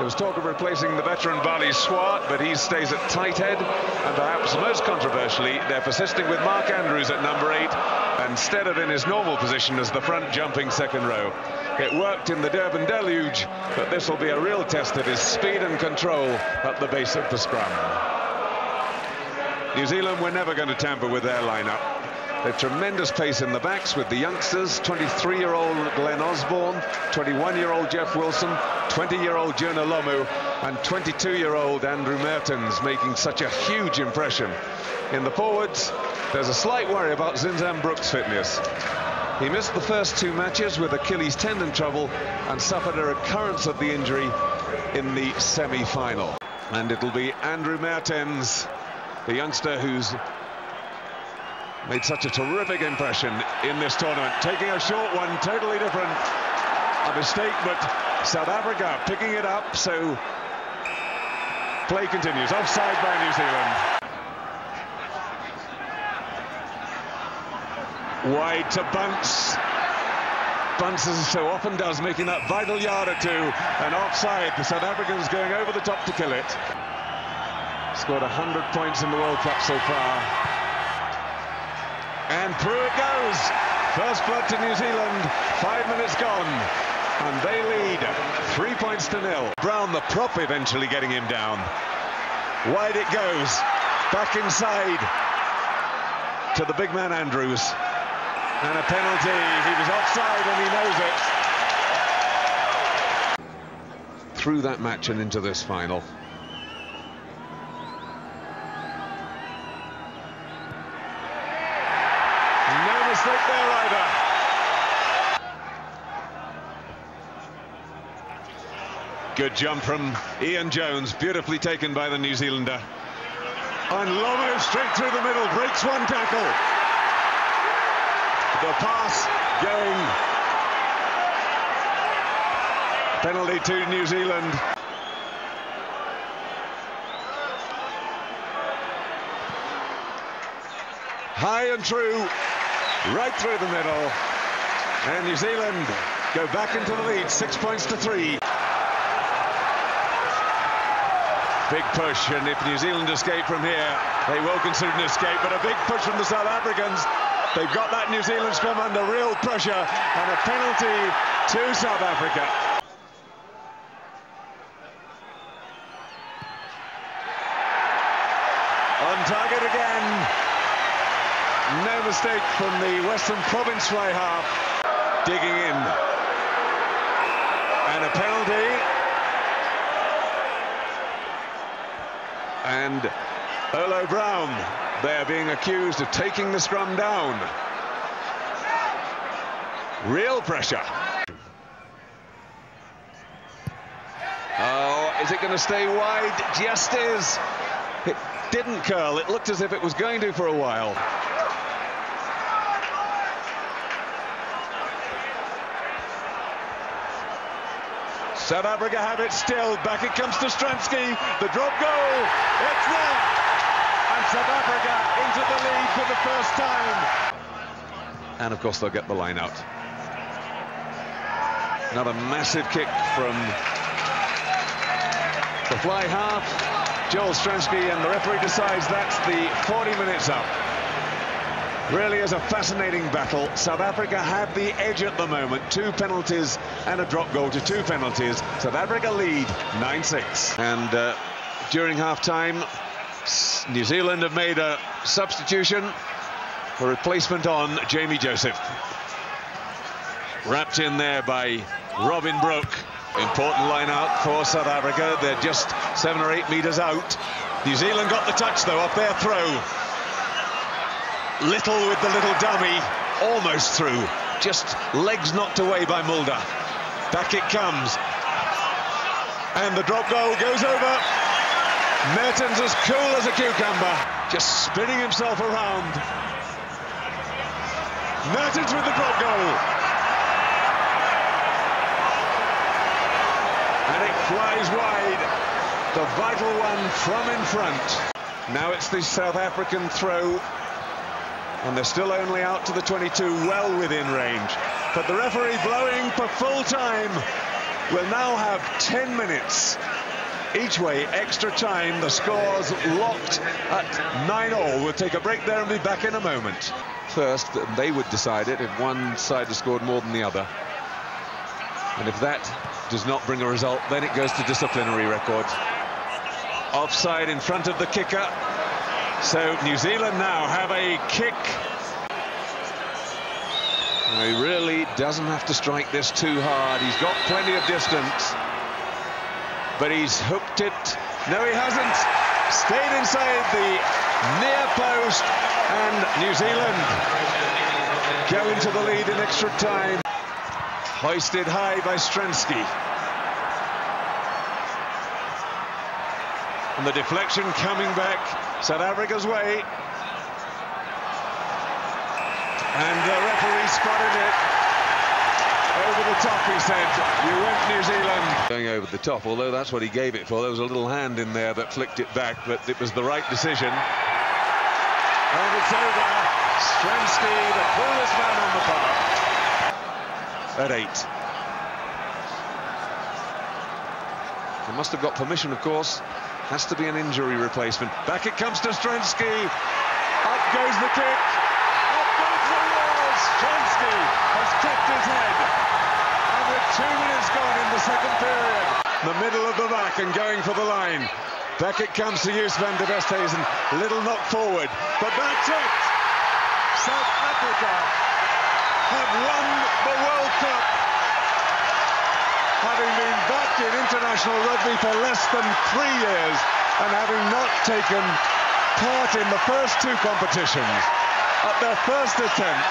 There was talk of replacing the veteran Barley Swart, but he stays at tight head. And perhaps most controversially, they're persisting with Mark Andrews at number 8, instead of in his normal position as the front jumping second row. It worked in the Durban Deluge, but this will be a real test of his speed and control at the base of the scrum. New Zealand were never going to tamper with their lineup. They've tremendous pace in the backs with the youngsters, 23-year-old Glenn Osborne, 21-year-old Jeff Wilson, 20-year-old Jonah Lomu, and 22-year-old Andrew Mertens making such a huge impression. In the forwards, there's a slight worry about Zinzan Brooks' fitness. He missed the first 2 matches with Achilles tendon trouble and suffered a recurrence of the injury in the semi-final. And it'll be Andrew Mertens, the youngster who's made such a terrific impression in this tournament, taking a short one, totally different. A mistake, but South Africa picking it up, so play continues. Offside by New Zealand. Wide to Bunce. Bunce, as so often does, making that vital yard or 2, and offside. The South Africans going over the top to kill it. Scored 100 points in the World Cup so far. And through it goes. First blood to New Zealand. 5 minutes gone. And they lead 3 points to 0. Brown, the prop, eventually getting him down. Wide it goes. Back inside to the big man Andrews. And a penalty. He was offside and he knows it. Through that match and into this final. Mistake there either. Good jump from Ian Jones, beautifully taken by the New Zealander. And Lomu straight through the middle, breaks one tackle. The pass going. Penalty to New Zealand. High and true. Right through the middle, and New Zealand go back into the lead, 6 points to 3. Big push, and if New Zealand escape from here, they will consider an escape, but a big push from the South Africans. They've got that New Zealand scrum under real pressure, and a penalty to South Africa. On target again. No mistake from the Western Province fly half. Digging in. And a penalty. And Olo Brown, they're being accused of taking the scrum down. Real pressure. Oh, is it going to stay wide? Just is. It didn't curl. It looked as if it was going to for a while. South Africa have it still. Back it comes to Stransky. The drop goal. It's there. And South Africa into the lead for the first time. And of course they'll get the line out. Another massive kick from the fly half. Joel Stransky, and the referee decides that's the 40 minutes up. Really is a fascinating battle. South Africa have the edge at the moment. 2 penalties and a drop goal to 2 penalties. South Africa lead 9-6. And during half-time, New Zealand have made a substitution, a replacement on Jamie Joseph. Wrapped in there by Robin Brooke. Important line out for South Africa. They're just 7 or 8 metres out. New Zealand got the touch, though, off their throw. Little with the little dummy, almost through. Just legs knocked away by Mulder. Back it comes. And the drop goal goes over. Mertens as cool as a cucumber. Just spinning himself around. Mertens with the drop goal. And it flies wide. The vital one from in front. Now it's the South African throw. And they're still only out to the 22, well within range. But the referee blowing for full time. will now have 10 minutes each way, extra time. The score's locked at 9-all. We'll take a break there and be back in a moment. First, they would decide it if one side has scored more than the other. And if that does not bring a result, then it goes to disciplinary record. Offside in front of the kicker. So New Zealand now have a kick. He really doesn't have to strike this too hard. He's got plenty of distance. But he's hooked it. No, he hasn't. Stayed inside the near post. And New Zealand go into the lead in extra time. Hoisted high by Stransky. And the deflection coming back South Africa's way. And the referee spotted it. Over the top, he said. You went New Zealand. Going over the top, although that's what he gave it for. There was a little hand in there that flicked it back, but it was the right decision. And it's over. Stransky, the coolest man on the park. At 8. He must have got permission, of course. Has to be an injury replacement. Back it comes to Stransky. Up goes the kick. Up goes the wall. Stransky has kept his head. And with 2 minutes gone in the second period, the middle of the back and going for the line. Back it comes to Joos van der Westhuizen. Little knock forward. But that's it. South Africa have won the World Cup, having been back in international rugby for less than 3 years and having not taken part in the first two competitions at their first attempt.